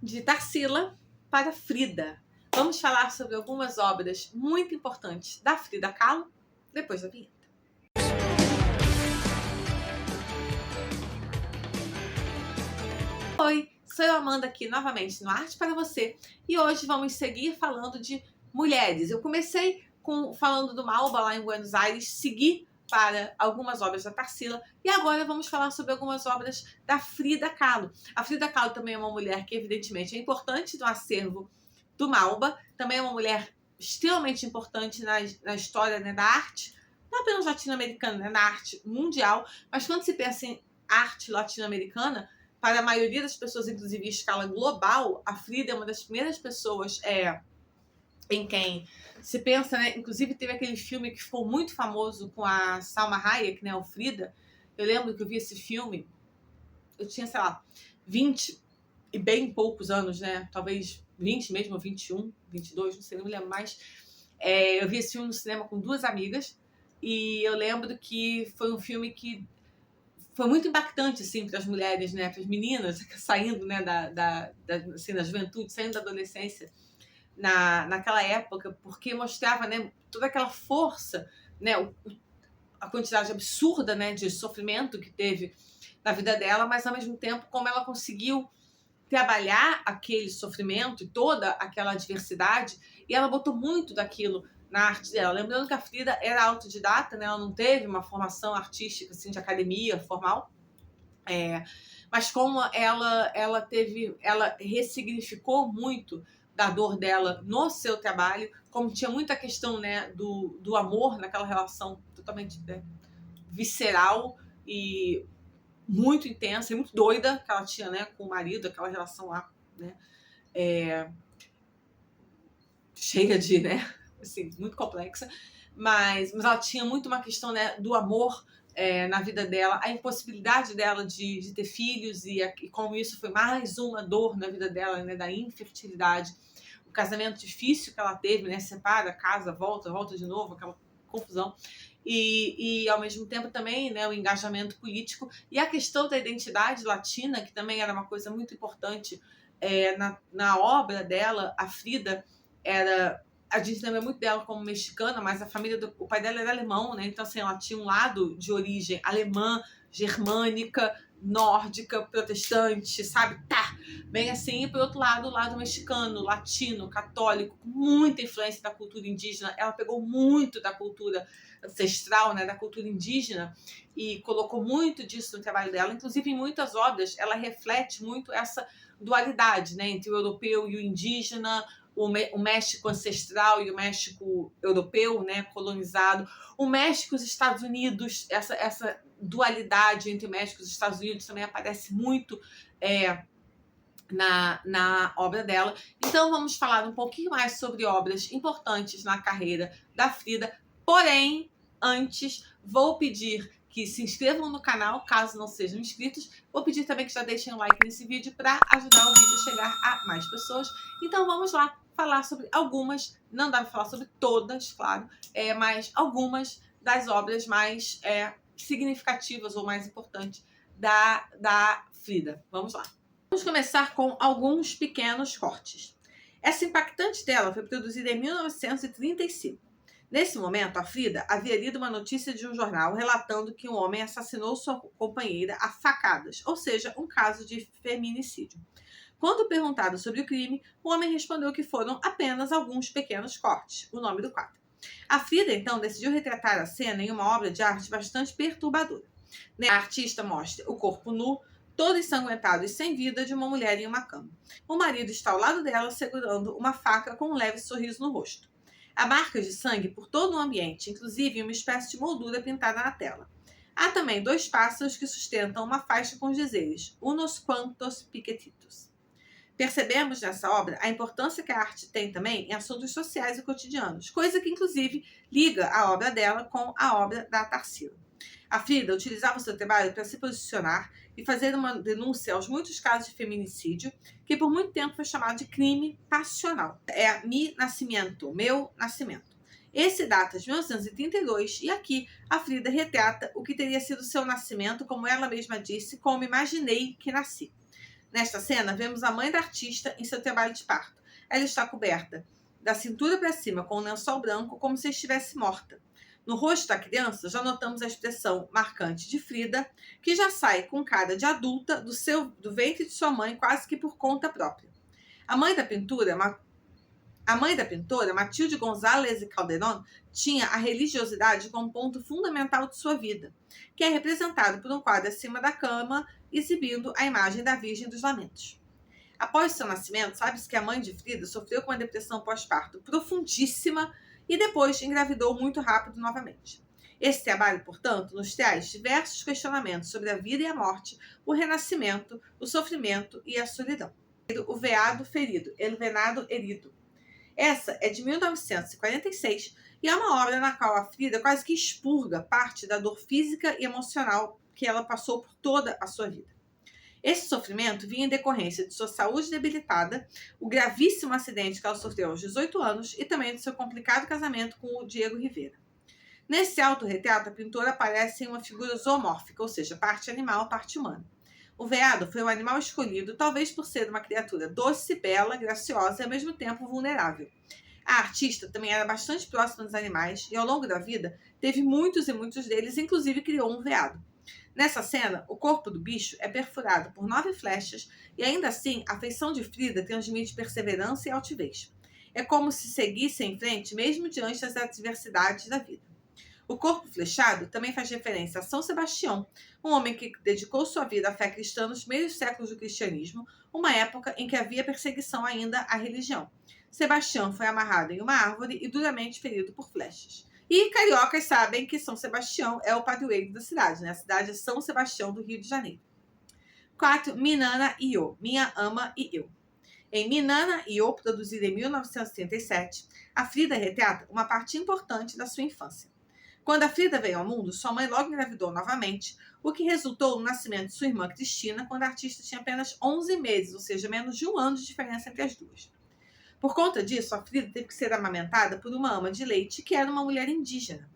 De Tarsila para Frida. Vamos falar sobre algumas obras muito importantes da Frida Kahlo depois da vinheta. Oi, sou eu, Amanda, aqui novamente no Arte para Você, e hoje vamos seguir falando de mulheres. Eu comecei falando do Malba lá em Buenos Aires, segui para algumas obras da Tarsila e agora vamos falar sobre algumas obras da Frida Kahlo. A Frida Kahlo também é uma mulher que evidentemente é importante no acervo do Malba, também é uma mulher extremamente importante na história, né, da arte, não apenas latino-americana, né, na arte mundial, mas quando se pensa em arte latino-americana, para a maioria das pessoas, inclusive em escala global, a Frida é uma das primeiras pessoas em quem se pensa, né? Inclusive teve aquele filme que ficou muito famoso com a Salma Hayek, né? O Frida. Eu lembro que eu vi esse filme, eu tinha, sei lá, 20 e bem poucos anos, né? Talvez 20 mesmo, 21, 22, não sei, não me lembro mais. Eu vi esse filme no cinema com duas amigas e eu lembro que foi um filme que foi muito impactante, assim, para as mulheres, né, para as meninas saindo, né, assim, da juventude, saindo da adolescência naquela época, porque mostrava, né, toda aquela força, né, a quantidade absurda, né, de sofrimento que teve na vida dela, mas ao mesmo tempo como ela conseguiu trabalhar aquele sofrimento e toda aquela adversidade, e ela botou muito daquilo na arte dela. Lembrando que a Frida era autodidata, né? Ela não teve uma formação artística assim, de academia formal, mas como ela ressignificou muito da dor dela no seu trabalho, como tinha muita questão, né, do amor naquela relação totalmente, né, visceral e muito intensa e muito doida que ela tinha, né, com o marido, aquela relação lá, né, cheia de, né, assim, muito complexa, mas ela tinha muito uma questão, né, do amor na vida dela, a impossibilidade dela de ter filhos e como isso foi mais uma dor na vida dela, né, da infertilidade, o casamento difícil que ela teve, né, separa, casa, volta de novo, aquela confusão. E ao mesmo tempo também, né, o engajamento político e a questão da identidade latina, que também era uma coisa muito importante na obra dela. A Frida a gente lembra muito dela como mexicana, mas o pai dela era alemão, né? Então, assim, ela tinha um lado de origem alemã, germânica, nórdica, protestante, sabe? Tá! Bem assim, e por outro lado, o lado mexicano, latino, católico, com muita influência da cultura indígena. Ela pegou muito da cultura ancestral, né, da cultura indígena, e colocou muito disso no trabalho dela. Inclusive, em muitas obras, ela reflete muito essa dualidade, né, entre o europeu e o indígena, o México ancestral e o México europeu, né, colonizado, o México e os Estados Unidos, essa dualidade entre o México e os Estados Unidos também aparece muito na obra dela. Então vamos falar um pouquinho mais sobre obras importantes na carreira da Frida, porém, antes vou pedir que se inscrevam no canal, caso não sejam inscritos. Vou pedir também que já deixem um like nesse vídeo para ajudar o vídeo a chegar a mais pessoas. Então vamos lá falar sobre algumas, não dá para falar sobre todas, claro, mas algumas das obras mais significativas ou mais importantes da Frida. Vamos lá. Vamos começar com alguns pequenos cortes. Essa impactante tela foi produzida em 1935. Nesse momento, a Frida havia lido uma notícia de um jornal relatando que um homem assassinou sua companheira a facadas, ou seja, um caso de feminicídio. Quando perguntado sobre o crime, o homem respondeu que foram apenas alguns pequenos cortes, o nome do quadro. A Frida, então, decidiu retratar a cena em uma obra de arte bastante perturbadora. A artista mostra o corpo nu, todo ensanguentado e sem vida, de uma mulher em uma cama. O marido está ao lado dela, segurando uma faca com um leve sorriso no rosto. Há marcas de sangue por todo o ambiente, inclusive uma espécie de moldura pintada na tela. Há também dois pássaros que sustentam uma faixa com os dizeres "Unos cuantos piquetitos". Percebemos nessa obra a importância que a arte tem também em assuntos sociais e cotidianos, coisa que inclusive liga a obra dela com a obra da Tarsila. A Frida utilizava o seu trabalho para se posicionar e fazer uma denúncia aos muitos casos de feminicídio, que por muito tempo foi chamado de crime passional. É Mi Nascimento, Meu Nascimento. Esse data de 1932 e aqui a Frida retrata o que teria sido seu nascimento, como ela mesma disse, como imaginei que nasci. Nesta cena, vemos a mãe da artista em seu trabalho de parto. Ela está coberta da cintura para cima com um lençol branco, como se estivesse morta. No rosto da criança, já notamos a expressão marcante de Frida, que já sai com cara de adulta do ventre de sua mãe, quase que por conta própria. A mãe da pintora, Matilde González e Calderón, tinha a religiosidade como ponto fundamental de sua vida, que é representado por um quadro acima da cama, exibindo a imagem da Virgem dos Lamentos. Após seu nascimento, sabe-se que a mãe de Frida sofreu com uma depressão pós-parto profundíssima e depois engravidou muito rápido novamente. Esse trabalho, portanto, nos traz diversos questionamentos sobre a vida e a morte, o renascimento, o sofrimento e a solidão. O veado ferido, El Venado Herido. Essa é de 1946 e é uma obra na qual a Frida quase que expurga parte da dor física e emocional que ela passou por toda a sua vida. Esse sofrimento vinha em decorrência de sua saúde debilitada, o gravíssimo acidente que ela sofreu aos 18 anos e também de seu complicado casamento com o Diego Rivera. Nesse autorretrato, a pintora aparece em uma figura zoomórfica, ou seja, parte animal, parte humana. O veado foi o animal escolhido, talvez por ser uma criatura doce, bela, graciosa e ao mesmo tempo vulnerável. A artista também era bastante próxima dos animais e ao longo da vida teve muitos e muitos deles, inclusive criou um veado. Nessa cena, o corpo do bicho é perfurado por 9 flechas e ainda assim a feição de Frida transmite perseverança e altivez. É como se seguisse em frente mesmo diante das adversidades da vida. O corpo flechado também faz referência a São Sebastião, um homem que dedicou sua vida à fé cristã nos primeiros séculos do cristianismo, uma época em que havia perseguição ainda à religião. Sebastião foi amarrado em uma árvore e duramente ferido por flechas. E cariocas sabem que São Sebastião é o padroeiro da cidade, né? A cidade é São Sebastião do Rio de Janeiro. 4. Minana e Eu, Minha Ama e Eu. Em Minana e Eu, produzida em 1937, a Frida retrata uma parte importante da sua infância. Quando a Frida veio ao mundo, sua mãe logo engravidou novamente, o que resultou no nascimento de sua irmã Cristina, quando a artista tinha apenas 11 meses, ou seja, menos de um ano de diferença entre as duas. Por conta disso, a Frida teve que ser amamentada por uma ama de leite, que era uma mulher indígena.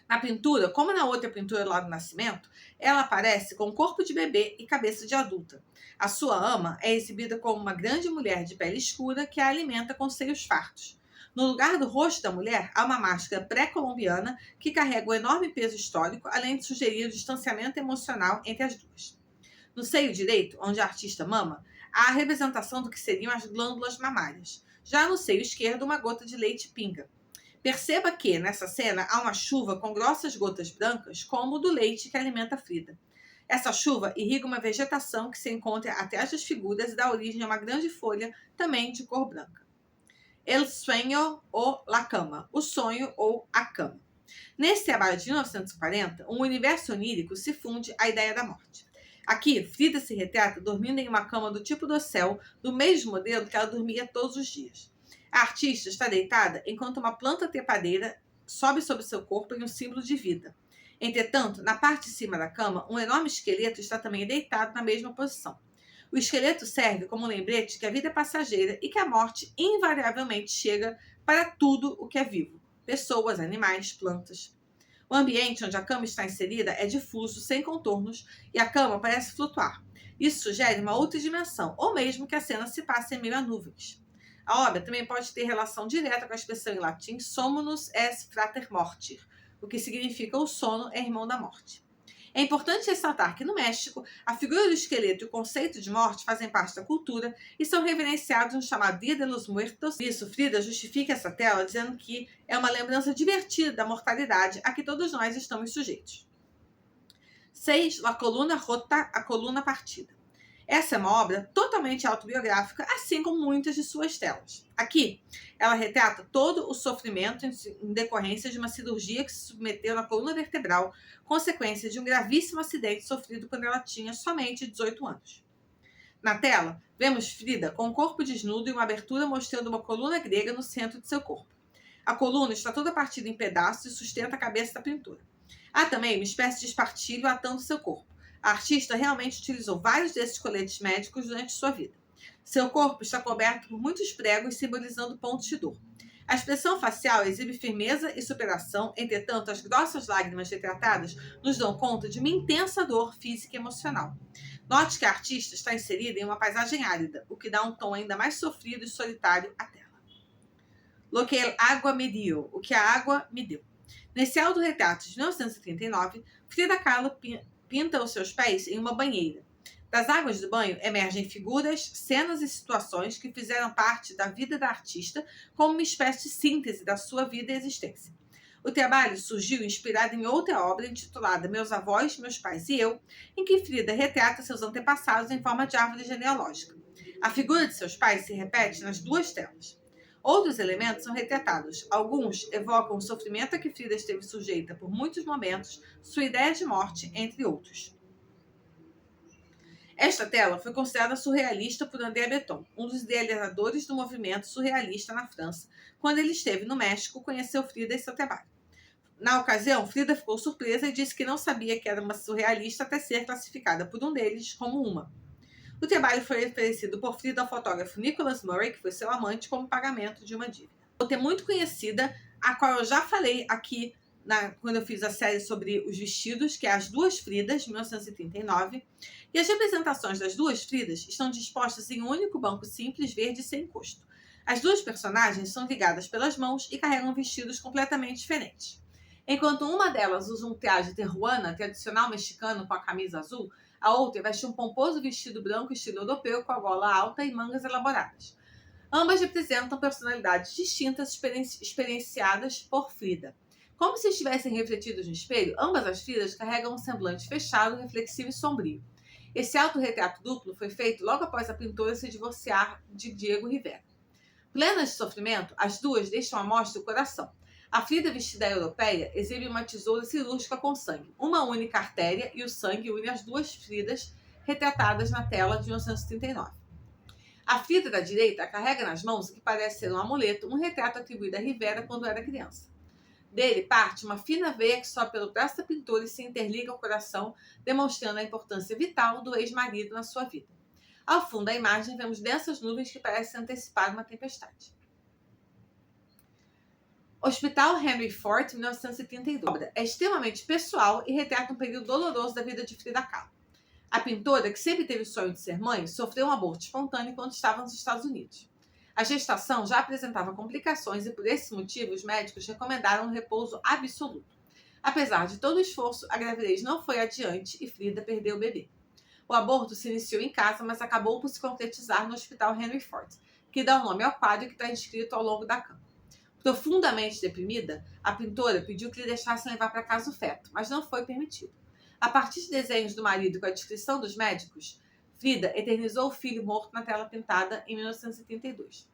Na pintura, como na outra pintura lá do nascimento, ela aparece com corpo de bebê e cabeça de adulta. A sua ama é exibida como uma grande mulher de pele escura que a alimenta com seios fartos. No lugar do rosto da mulher, há uma máscara pré-colombiana que carrega o enorme peso histórico, além de sugerir o distanciamento emocional entre as duas. No seio direito, onde a artista mama, há a representação do que seriam as glândulas mamárias. Já no seio esquerdo, uma gota de leite pinga. Perceba que, nessa cena, há uma chuva com grossas gotas brancas, como o do leite que alimenta Frida. Essa chuva irriga uma vegetação que se encontra atrás das figuras e dá origem a uma grande folha, também de cor branca. El sueño ou la cama, o sonho ou a cama. Nesse trabalho de 1940, um universo onírico se funde à ideia da morte. Aqui, Frida se retrata dormindo em uma cama do tipo do céu, do mesmo modelo que ela dormia todos os dias. A artista está deitada enquanto uma planta trepadeira sobe sobre seu corpo em um símbolo de vida. Entretanto, na parte de cima da cama, um enorme esqueleto está também deitado na mesma posição. O esqueleto serve como um lembrete de que a vida é passageira e que a morte invariavelmente chega para tudo o que é vivo: pessoas, animais, plantas. O ambiente onde a cama está inserida é difuso, sem contornos, e a cama parece flutuar. Isso sugere uma outra dimensão, ou mesmo que a cena se passe em meio a nuvens. A obra também pode ter relação direta com a expressão em latim somnus est frater mortir, o que significa o sono é irmão da morte. É importante ressaltar que no México, a figura do esqueleto e o conceito de morte fazem parte da cultura e são reverenciados no chamado Dia de los Muertos. Por isso, Frida justifica essa tela dizendo que é uma lembrança divertida da mortalidade a que todos nós estamos sujeitos. 6. La coluna rota, a coluna partida. Essa é uma obra totalmente autobiográfica, assim como muitas de suas telas. Aqui, ela retrata todo o sofrimento em decorrência de uma cirurgia que se submeteu na coluna vertebral, consequência de um gravíssimo acidente sofrido quando ela tinha somente 18 anos. Na tela, vemos Frida com o corpo desnudo e uma abertura mostrando uma coluna grega no centro de seu corpo. A coluna está toda partida em pedaços e sustenta a cabeça da pintura. Há também uma espécie de espartilho atando seu corpo. A artista realmente utilizou vários desses coletes médicos durante sua vida. Seu corpo está coberto por muitos pregos simbolizando pontos de dor. A expressão facial exibe firmeza e superação, entretanto, as grossas lágrimas retratadas nos dão conta de uma intensa dor física e emocional. Note que a artista está inserida em uma paisagem árida, o que dá um tom ainda mais sofrido e solitário à tela. Lo que el agua me dio, o que a água me deu. Nesse autorretrato de 1939, Frida Kahlo pinta os seus pés em uma banheira. Das águas do banho emergem figuras, cenas e situações que fizeram parte da vida da artista como uma espécie de síntese da sua vida e existência. O trabalho surgiu inspirado em outra obra intitulada Meus Avós, Meus Pais e Eu, em que Frida retrata seus antepassados em forma de árvore genealógica. A figura de seus pais se repete nas duas telas. Outros elementos são retratados. Alguns evocam o sofrimento a que Frida esteve sujeita por muitos momentos, sua ideia de morte, entre outros. Esta tela foi considerada surrealista por André Breton, um dos idealizadores do movimento surrealista na França, quando ele esteve no México, conheceu Frida e seu trabalho. Na ocasião, Frida ficou surpresa e disse que não sabia que era uma surrealista até ser classificada por um deles como uma. O trabalho foi oferecido por Frida ao fotógrafo Nicholas Murray, que foi seu amante, como pagamento de uma dívida. Outra muito conhecida, a qual eu já falei aqui quando eu fiz a série sobre os vestidos, que é As Duas Fridas, de 1939, e as representações das duas Fridas estão dispostas em um único banco simples, verde e sem encosto. As duas personagens são ligadas pelas mãos e carregam vestidos completamente diferentes. Enquanto uma delas usa um traje terruana, tradicional mexicano com a camisa azul, a outra veste um pomposo vestido branco estilo europeu com a gola alta e mangas elaboradas. Ambas representam personalidades distintas experienciadas por Frida. Como se estivessem refletidos no espelho, ambas as Fridas carregam um semblante fechado, reflexivo e sombrio. Esse autorretrato duplo foi feito logo após a pintora se divorciar de Diego Rivera. Plenas de sofrimento, as duas deixam à mostra o coração. A Frida vestida europeia exibe uma tesoura cirúrgica com sangue. Uma única artéria e o sangue une as duas Fridas retratadas na tela de 1939. A Frida da direita carrega nas mãos o que parece ser um amuleto, um retrato atribuído a Rivera quando era criança. Dele parte uma fina veia que sobe pelo braço da pintora e se interliga ao coração, demonstrando a importância vital do ex-marido na sua vida. Ao fundo da imagem, vemos densas nuvens que parecem antecipar uma tempestade. Hospital Henry Ford, 1932. A obra é extremamente pessoal e retrata um período doloroso da vida de Frida Kahlo. A pintora, que sempre teve o sonho de ser mãe, sofreu um aborto espontâneo quando estava nos Estados Unidos. A gestação já apresentava complicações e, por esse motivo, os médicos recomendaram um repouso absoluto. Apesar de todo o esforço, a gravidez não foi adiante e Frida perdeu o bebê. O aborto se iniciou em casa, mas acabou por se concretizar no Hospital Henry Ford, que dá o nome ao quadro que está inscrito ao longo da cama. Profundamente deprimida, a pintora pediu que lhe deixassem levar para casa o feto, mas não foi permitido. A partir de desenhos do marido com a descrição dos médicos, Frida eternizou o filho morto na tela pintada em 1932.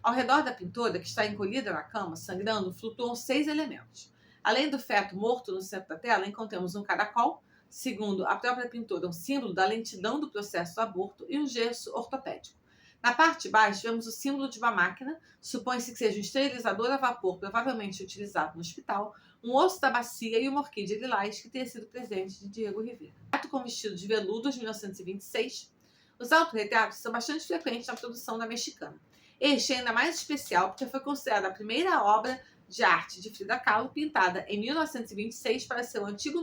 Ao redor da pintora, que está encolhida na cama, sangrando, flutuam 6 elementos. Além do feto morto no centro da tela, encontramos um caracol, segundo a própria pintora, um símbolo da lentidão do processo do aborto e um gesso ortopédico. Na parte de baixo, vemos o símbolo de uma máquina, supõe-se que seja um esterilizador a vapor, provavelmente utilizado no hospital, um osso da bacia e uma orquídea lilás que teria sido presente de Diego Rivera. Com vestido de veludo de 1926, os autorretratos são bastante frequentes na produção da mexicana. Este é ainda mais especial porque foi considerada a primeira obra de arte de Frida Kahlo pintada em 1926 para seu antigo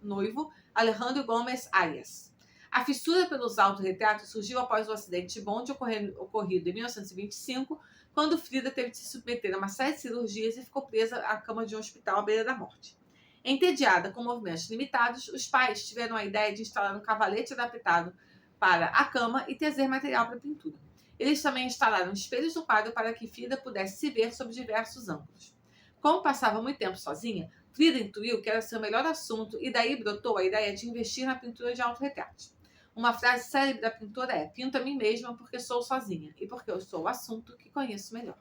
noivo Alejandro Gómez Arias. A fissura pelos autorretratos surgiu após o acidente de bonde ocorrido em 1925, quando Frida teve de se submeter a uma série de cirurgias e ficou presa à cama de um hospital à beira da morte. Entediada com movimentos limitados, os pais tiveram a ideia de instalar um cavalete adaptado para a cama e trazer material para a pintura. Eles também instalaram espelhos no quadro para que Frida pudesse se ver sob diversos ângulos. Como passava muito tempo sozinha, Frida intuiu que era seu melhor assunto e daí brotou a ideia de investir na pintura de autorretratos. Uma frase célebre da pintora é: "Pinto a mim mesma porque sou sozinha e porque eu sou o assunto que conheço melhor."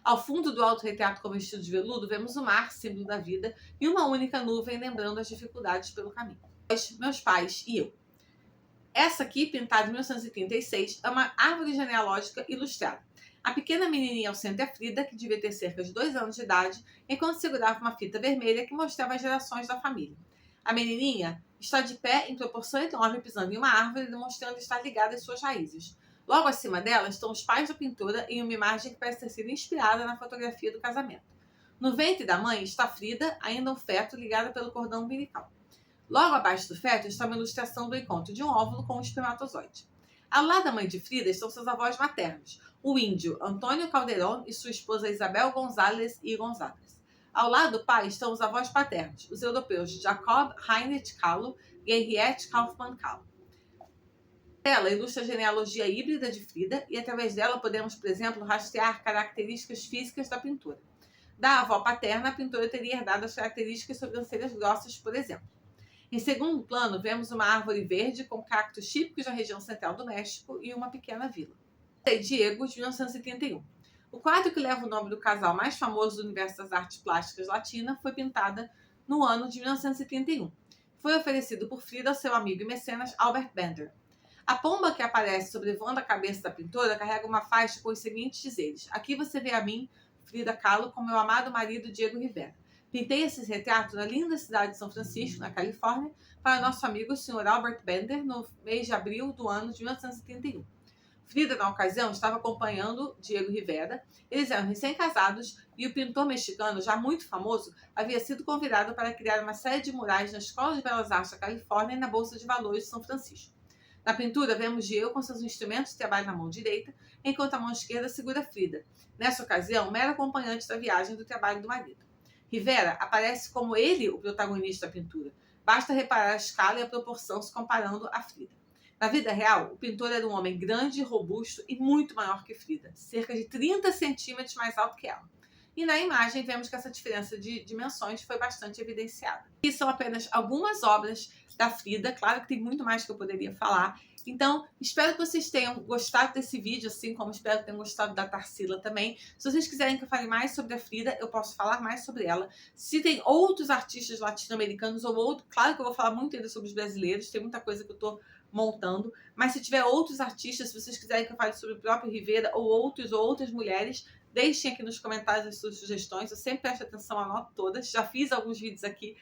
Ao fundo do autorretrato com vestido de veludo, vemos o mar, símbolo da vida, e uma única nuvem lembrando as dificuldades pelo caminho. Meus pais e eu. Essa aqui, pintada em 1936, é uma árvore genealógica ilustrada. A pequena menininha ao centro é Frida, que devia ter cerca de 2 anos de idade, enquanto segurava uma fita vermelha que mostrava as gerações da família. A menininha está de pé em proporção enorme, pisando em uma árvore, demonstrando estar ligada às suas raízes. Logo acima dela estão os pais da pintora em uma imagem que parece ter sido inspirada na fotografia do casamento. No ventre da mãe está Frida, ainda um feto ligada pelo cordão umbilical. Logo abaixo do feto está uma ilustração do encontro de um óvulo com um espermatozoide. Ao lado da mãe de Frida estão seus avós maternos, o índio Antônio Calderón e sua esposa Isabel González y González. Ao lado do pai estão os avós paternos, os europeus Jacob Heinrich Kahlo e Henriette Kaufmann Kahlo. Ela ilustra a genealogia híbrida de Frida e através dela podemos, por exemplo, rastrear características físicas da pintora. Da avó paterna, a pintora teria herdado as características sobrancelhas grossas, por exemplo. Em segundo plano, vemos uma árvore verde com cactos típicos da região central do México e uma pequena vila. Diego, de 1931. O quadro que leva o nome do casal mais famoso do universo das artes plásticas latina foi pintada no ano de 1931. Foi oferecido por Frida ao seu amigo e mecenas Albert Bender. A pomba que aparece sobrevoando a cabeça da pintora carrega uma faixa com os seguintes dizeres: aqui você vê a mim, Frida Kahlo, com meu amado marido Diego Rivera. Pintei esse retrato na linda cidade de São Francisco, na Califórnia, para nosso amigo o Sr. Albert Bender, no mês de abril do ano de 1931. Frida, na ocasião, estava acompanhando Diego Rivera. Eles eram recém-casados e o pintor mexicano, já muito famoso, havia sido convidado para criar uma série de murais na Escola de Belas Artes da Califórnia e na Bolsa de Valores de São Francisco. Na pintura, vemos Diego com seus instrumentos de trabalho na mão direita, enquanto a mão esquerda segura Frida. Nessa ocasião, mero acompanhante da viagem do trabalho do marido. Rivera aparece como ele o protagonista da pintura. Basta reparar a escala e a proporção se comparando a Frida. Na vida real, o pintor era um homem grande, robusto e muito maior que Frida, cerca de 30 centímetros mais alto que ela. E na imagem vemos que essa diferença de dimensões foi bastante evidenciada. E são apenas algumas obras da Frida, claro que tem muito mais que eu poderia falar. Então, espero que vocês tenham gostado desse vídeo, assim como espero que tenham gostado da Tarsila também. Se vocês quiserem que eu fale mais sobre a Frida, eu posso falar mais sobre ela. Se tem outros artistas latino-americanos ou outro, claro que eu vou falar muito ainda sobre os brasileiros, tem muita coisa que eu estou montando, mas se tiver outros artistas, se vocês quiserem que eu fale sobre o próprio Rivera ou outras mulheres, deixem aqui nos comentários as suas sugestões, eu sempre presto atenção, anoto todas, já fiz alguns vídeos aqui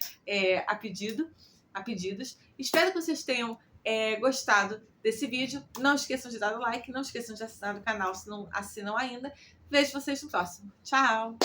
a pedidos. Espero que vocês tenham gostado desse vídeo, não esqueçam de dar o like, não esqueçam de assinar o canal se não assinam ainda, vejo vocês no próximo, tchau!